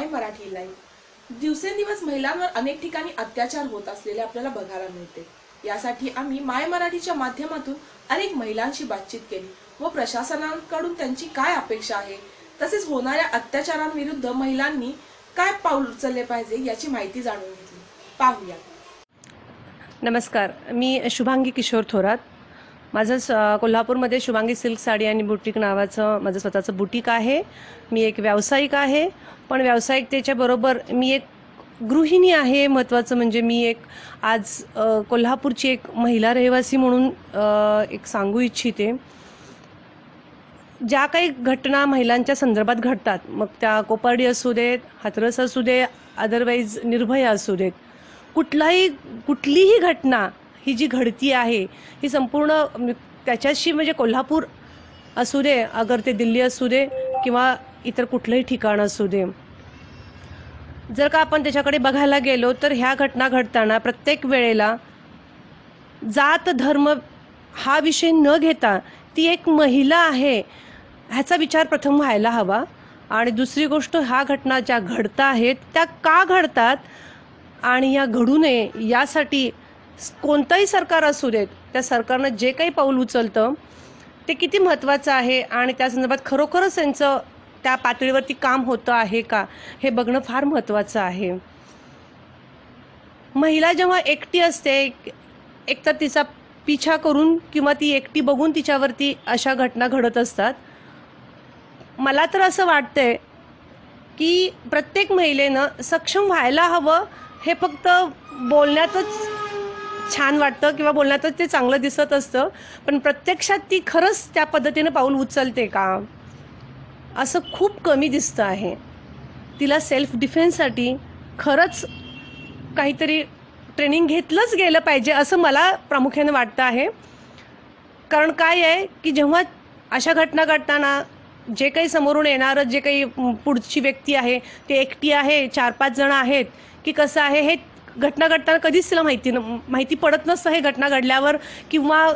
माय Marathi live. दिवसेंदिवस महिलांवर अनेक ठिकाणी अत्याचार होत असलेले आपल्याला बघायला मिळते। यासाठी आम्ही माय मराठीच्या माध्यमातून अनेक महिलांशी बातचीत केली व प्रशासनाकडून त्यांची काय अपेक्षा आहे, तसेच होणाऱ्या अत्याचारांविरुद्ध महिलांनी काय पाऊल उचलले पाहिजे याची माहिती जाणून घेतली। पाहूया। नमस्कार, मी शुभांगी किशोर थोरात। माझं कोल्हापूरमध्ये शुभांगी सिल्क साडी आणि बुटीक नावाचं माझं स्वतःचं बुटीक आहे। मी एक व्यावसायिक आहे, पण व्यावसायिकतेच्या बरोबर मी एक गृहिणी आहे। महत्त्वाचं म्हणजे मी एक आज कोल्हापूरची एक महिला रहिवासी म्हणून एक सांगू इच्छिते। ज्या काही घटना महिलांच्या संदर्भात घडतात, मग त्या कोपर्डी असू देत, हाथरस असू दे, अदरवाईज निर्भया असू देत, कुठलीही घटना ही जी घडती आहे ही संपूर्ण त्याच्याशी म्हणजे कोल्हापूर असू दे, अगर ते दिल्ली असू दे किंवा इतर कुठलंही ठिकाण असू दे, जर का आपण त्याच्याकडे बघायला गेलो तर ह्या घटना घडताना प्रत्येक वेळेला जात धर्म हा विषय न घेता ती एक महिला आहे ह्याचा विचार प्रथम व्हायला हवा। आणि दुसरी गोष्ट, ह्या घटना ज्या घडत आहेत त्या का घडतात आणि या घडू नये यासाठी कोणतंही सरकार असू देत, त्या सरकारनं जे काही पाऊल उचलतं ते किती महत्त्वाचं आहे आणि त्या संदर्भात खरोखरच त्यांचं त्या पातळीवरती काम होतं आहे का हे बघणं फार महत्त्वाचं आहे। महिला जेव्हा एकटी असते, एकतर तिचा पिछा करून किंवा ती एकटी बघून तिच्यावरती अशा घटना घडत असतात। मला तर असं वाटतंय की प्रत्येक महिलेनं सक्षम व्हायला हवं। हे फक्त बोलण्यातच छान वाटतं किंवा बोलण्यातच ते चांगलं दिसत असतं, पण प्रत्यक्षात ती खरंच त्या पद्धतीने पाऊल उचलते का असं खूप कमी दिसतं आहे। तिला सेल्फ डिफेन्ससाठी खरंच काहीतरी ट्रेनिंग घेतलंच गेलं पाहिजे असं मला प्रामुख्याने वाटतं आहे। कारण काय आहे की जेव्हा अशा घटना घडताना जे काही समोरून येणारं जे काही पुढची व्यक्ती आहे ते एकटी आहे, 4-5 जण आहेत की कसं आहे, हे घटना घडताना कधीच तिला माहिती पडत नसतं हे घटना घडल्यावर, किंवा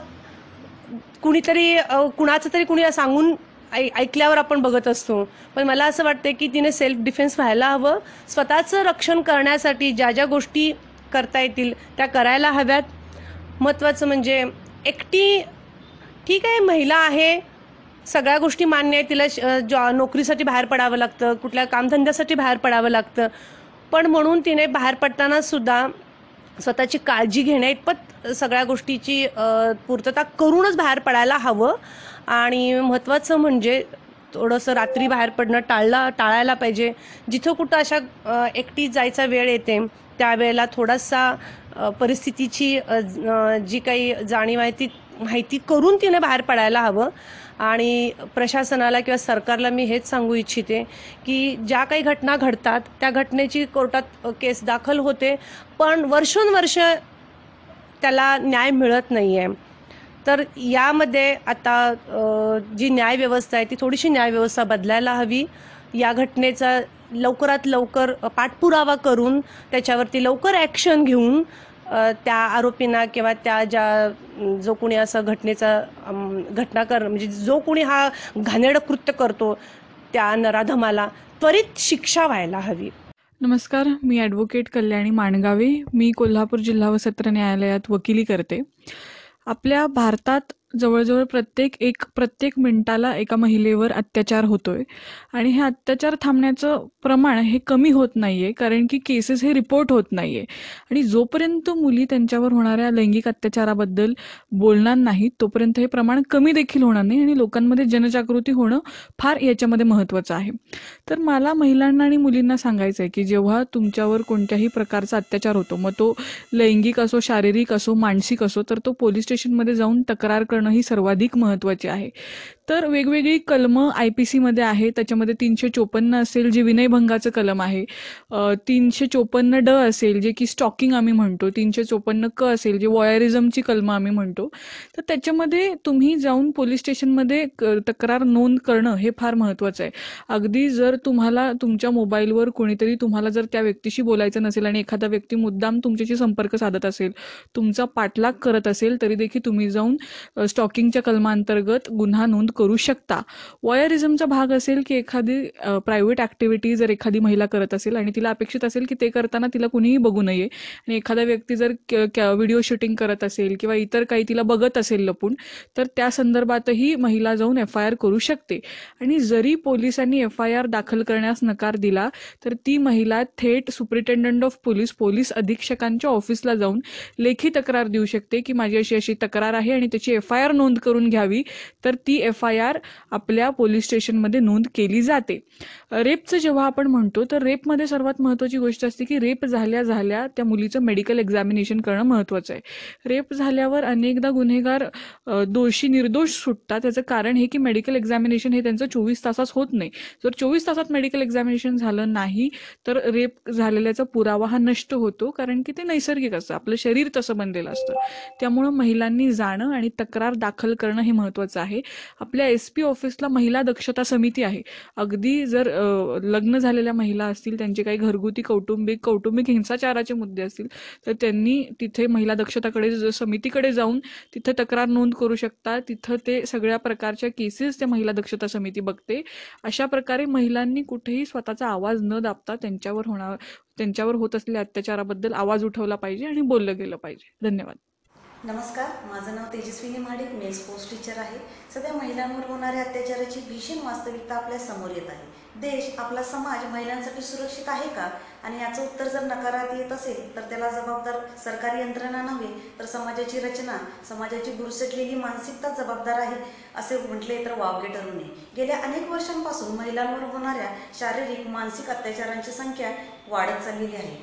कुणीतरी कुणाचं तरी कुणी सांगून ऐकल्यावर आपण बघत असतो। पण मला असं वाटतं की तिने सेल्फ डिफेन्स व्हायला हवं। स्वतःचं रक्षण करण्यासाठी ज्या ज्या गोष्टी करता येतील त्या करायला हव्यात। महत्त्वाचं म्हणजे एकटी ठीक आहे, महिला आहे, सगळ्या गोष्टी मान्य आहे, तिला नोकरीसाठी बाहेर पडावं लागतं, कुठल्या कामधंद्यासाठी बाहेर पडावं लागतं, पण म्हणून तिने बाहेर पडताना सुद्धा स्वतःची काळजी घेण्याइतपत सगळ्या गोष्टीची पूर्तता करूनच बाहेर पडायला हवं। आणि महत्त्वाचं म्हणजे थोडंसं रात्री बाहेर पडणं टाळायला पाहिजे। जिथं कुठं अशा एकटी जायचा वेळ येते त्यावेळेला थोडासा परिस्थितीची जी काही जाणीव आहे ती माहिती करून तिने बाहेर पडायला हवं। आणि प्रशासनाला किंवा सरकारला मी हेच सांगू इच्छिते की ज्या काही घटना घडतात त्या घटनेची कोर्टात केस दाखल होते, पण वर्षोनवर्ष त्याला न्याय मिळत नाही आहे। तर यामध्ये आता जी न्यायव्यवस्था आहे ती थोडीशी न्यायव्यवस्था बदलायला हवी। या घटनेचा लवकरात लवकर पाठपुरावा करून त्याच्यावरती लवकर ॲक्शन घेऊन त्या आरोपींना किंवा त्या जो कोणी असं म्हणजे जो कोणी हा घाणेरडं कृत्य करतो त्या नराधमाला त्वरित शिक्षा व्हायला हवी। नमस्कार, मी ॲडव्होकेट कल्याणी माणगावे। मी कोल्हापूर जिल्हा व सत्र न्यायालयात वकिली करते। आपल्या भारतात जवळजवळ प्रत्येक मिनिटाला एका महिलेवर अत्याचार होतोय आणि हे अत्याचार थांबण्याचं प्रमाण हे कमी होत नाहीये, कारण की केसेस हे रिपोर्ट होत नाहीये। आणि जोपर्यंत मुली त्यांच्यावर होणाऱ्या लैंगिक अत्याचाराबद्दल बोलणार नाहीत तोपर्यंत हे प्रमाण कमी देखील होणार नाही आणि लोकांमध्ये जनजागृती होणं फार याच्यामध्ये महत्त्वाचं आहे। तर मला महिलांना आणि मुलींना सांगायचं आहे की जेव्हा तुमच्यावर कोणत्याही प्रकारचा अत्याचार होतो, मग तो लैंगिक असो, शारीरिक असो, मानसिक असो, तर तो पोलीस स्टेशनमध्ये जाऊन तक्रार करणं ही सर्वाधिक महत्त्वाची आहे। तर वेगवेगळी कलमं IPC मध्ये आहे, त्याच्यामध्ये 354 असेल जे विनयभंगाचं कलम आहे, 354D असेल जे की स्टॉकिंग आम्ही म्हणतो, 354K असेल जे वॉयरिझमची कलमं आम्ही म्हणतो। तर त्याच्यामध्ये तुम्ही जाऊन पोलीस स्टेशनमध्ये तक्रार नोंद करणं हे फार महत्त्वाचं आहे। अगदी जर तुम्हाला तुमच्या मोबाईलवर कोणीतरी तुम्हाला जर त्या व्यक्तीशी बोलायचं नसेल आणि एखादा व्यक्ती मुद्दाम तुमच्याशी संपर्क साधत असेल, तुमचा पाठलाग करत असेल, तरी देखील तुम्ही जाऊन स्टॉकिंगच्या कलमांतर्गत गुन्हा नोंद करू शकता. वॉयरिझमचा भाग असेल की एखादी प्रायव्हेट ॲक्टिव्हिटी जर एखादी महिला करत असेल आणि तिला अपेक्षित असेल की ते करताना तिला कुणीही बघू नये, आणि एखादा व्यक्ती जर व्हिडिओ शूटिंग करत असेल किंवा इतर काही तिला बघत असेल लपून, तर त्या संदर्भातही महिला जाऊन FIR करू शकते. आणि जरी पोलिसांनी FIR दाखल करण्यास नकार दिला तर ती महिला थेट सुपरिटेंडंट ऑफ पोलीस अधीक्षकांच्या ऑफिसला जाऊन लेखी तक्रार देऊ शकते की माझी अशी अशी तक्रार आहे आणि त्याची FIR नोंद करून घ्यावी. तर ती FIR आपल्या पोलीस स्टेशनमध्ये नोंद केली जाते. रेपचं जेव्हा आपण म्हणतो तर रेपमध्ये सर्वात महत्त्वाची गोष्ट असते की रेप झाल्या त्या मुलीचं मेडिकल एक्झामिनेशन करणं महत्त्वाचं आहे. रेप झाल्यावर अनेकदा गुन्हेगार दोषी निर्दोष सुटतात. त्याचं कारण हे की मेडिकल एक्झामिनेशन हे त्यांचं 24 तासात होत नाही. जर 24 तासात मेडिकल एक्झामिनेशन झालं नाही तर रेप झालेल्याचा पुरावा हा नष्ट होतो, कारण की ते नैसर्गिक असतं, आपलं शरीर तसं बनलेलं असतं. त्यामुळं महिलांनी जाणं आणि तक्रार दाखल करणं हे महत्त्वाचं आहे. आपल्या SP ऑफिसला महिला दक्षता समिती आहे. अगदी जर लग्न झालेल्या महिला असतील, त्यांचे काही घरगुती कौटुंबिक हिंसाचाराचे मुद्दे असतील तर त्यांनी तिथे महिला दक्षताकडे समितीकडे जाऊन तिथे तक्रार नोंद करू शकतात. तिथं ते सगळ्या प्रकारच्या केसेस त्या महिला दक्षता समिती बघते. अशा प्रकारे महिलांनी कुठेही स्वतःचा आवाज न दाबता त्यांच्यावर होत असलेल्या अत्याचाराबद्दल आवाज उठवला पाहिजे आणि बोललं गेलं पाहिजे. धन्यवाद. नमस्कार, माझं नाव तेजस्विनी महाडिक, मी स्पोर्ट्स टीचर आहे. सध्या महिलांवर होणाऱ्या अत्याचाराची भीषण वास्तविकता आपल्या समोर येत आहे. देश, आपला समाज महिलांसाठी सुरक्षित आहे का? आणि याचं उत्तर जर नकारात येत असेल तर त्याला जबाबदार सरकारी यंत्रणा नव्हे तर समाजाची रचना, समाजाची गुरसटलेली मानसिकता जबाबदार आहे असे म्हटले तर वावगे ठरू नये. गेल्या अनेक वर्षांपासून महिलांवर होणाऱ्या शारीरिक, मानसिक अत्याचारांची संख्या वाढत चाललेली आहे.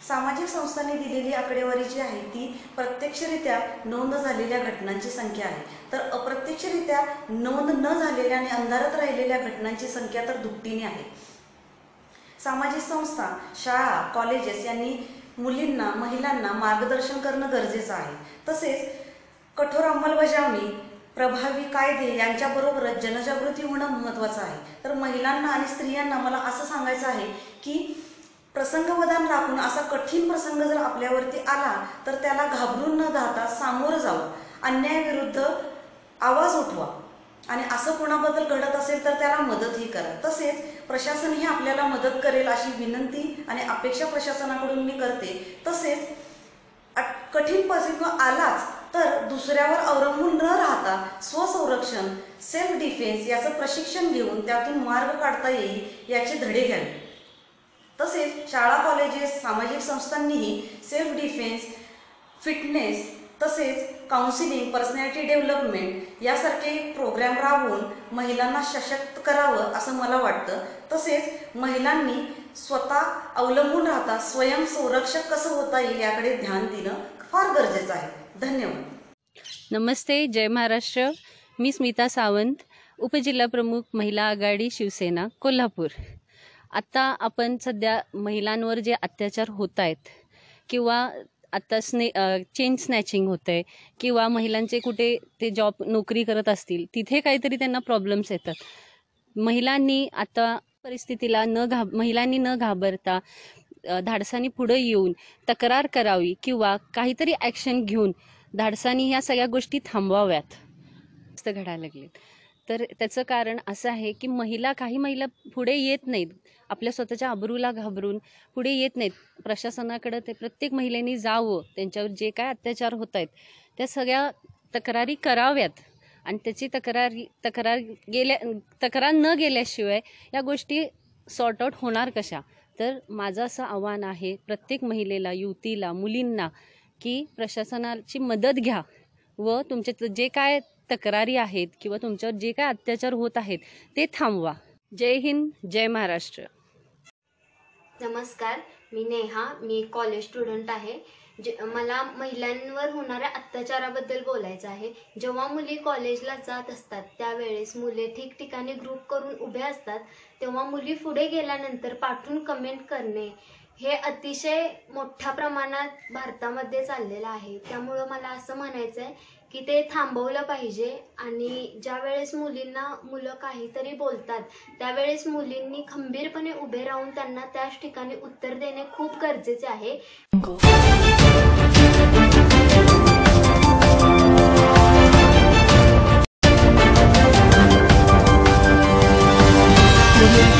सामाजिक संस्थांनी दिलेली आकडेवारी जी आहे ती प्रत्यक्षरित्या नोंद झालेल्या घटनांची संख्या आहे, तर अप्रत्यक्षरित्या नोंद न झालेल्या आणि अंधारात राहिलेल्या घटनांची संख्या तर दुपटीने आहे. सामाजिक संस्था, शाळा, कॉलेजेस यांनी मुलींना, महिलांना मार्गदर्शन करणं गरजेचं आहे. तसेच कठोर अंमलबजावणी, प्रभावी कायदे यांच्याबरोबरच जनजागृती होणं महत्त्वाचं आहे. तर महिलांना आणि स्त्रियांना मला असं सांगायचं आहे की प्रसंगवधान राखून असा कठीण प्रसंग जर आपल्यावरती आला तर त्याला घाबरून न जाता सामोरं जावं, अन्यायाविरुद्ध आवाज उठवा आणि असं कोणाबद्दल घडत असेल तर त्याला मदतही करा. तसेच प्रशासनही आपल्याला मदत करेल अशी विनंती आणि अपेक्षा प्रशासनाकडून मी करते. तसेच कठीण परिस्थिती आलाच तर दुसऱ्यावर अवलंबून न राहता स्वसंरक्षण, सेल्फ डिफेन्स याचं प्रशिक्षण घेऊन त्यातून मार्ग काढता येईल याचे धडे घ्यावे. तसेच शाळा, कॉलेजेस, सामाजिक संस्थांनीही सेल्फ डिफेन्स, फिटनेस तसेच काउन्सिलिंग, पर्सनॅलिटी डेव्हलपमेंट यासारखे प्रोग्राम राबवून महिलांना सशक्त करावं असं मला वाटतं. तसेच महिलांनी स्वतः अवलंबून राहता स्वयंसंरक्षक कसं होता येईल याकडे ध्यान देणं फार गरजेचं आहे. धन्यवाद. नमस्ते, जय महाराष्ट्र. मी स्मिता सावंत, उपजिल्हाप्रमुख महिला आघाडी शिवसेना कोल्हापूर. आता आपण सध्या महिलांवर जे अत्याचार होत आहेत किंवा आता चेन स्नॅचिंग होतं आहे किंवा महिलांचे कुठे ते नोकरी करत असतील तिथे काहीतरी त्यांना प्रॉब्लेम्स येतात. महिलांनी आता परिस्थितीला महिलांनी न घाबरता धाडसानी पुढे येऊन तक्रार करावी किंवा काहीतरी ॲक्शन घेऊन धाडसानी ह्या सगळ्या गोष्टी थांबवाव्यात असं घडायला लागले. तर त्याचं कारण असं आहे की काही महिला पुढे येत नाहीत, आपल्या स्वतःच्या अब्रूला घाबरून पुढे येत नाहीत. प्रशासनाकडे ते प्रत्येक महिलेने जावं, त्यांच्यावर जे काय अत्याचार होत आहेत त्या सगळ्या तक्रारी कराव्यात आणि त्याची तक्रार न गेल्याशिवाय या गोष्टी सॉर्ट आउट होणार कशा. तर माझं असं आव्हान आहे प्रत्येक महिलेला, युवतीला, मुलींना की प्रशासनाची मदत घ्या व तुमचे जे काय तक्रारी आहेत किंवा तुमच्यावर जे काय अत्याचार होत आहेत ते थांबवा. जय हिंद, जय महाराष्ट्र. नमस्कार, मी नेहा, मी कॉलेज स्टुडंट आहे. मला महिलांवर होणाऱ्या अत्याचाराबद्दल बोलायचं आहे. जेव्हा मुली कॉलेजला जात असतात त्यावेळेस मुले ठिकठिकाणी ग्रुप करून उभे असतात, तेव्हा मुली पुढे गेल्यानंतर पाठून कमेंट करणे हे अतिशय मोठ्या प्रमाणात भारतामध्ये चाललेलं आहे. त्यामुळं मला असं म्हणायचं आहे की ते थांबवलं पाहिजे आणि ज्या वेळेस मुलं काहीतरी बोलतात त्यावेळेस मुलींनी खंबीरपणे उभे राहून त्यांना त्याच ठिकाणी उत्तर देणे खूप गरजेचे आहे. वगैरे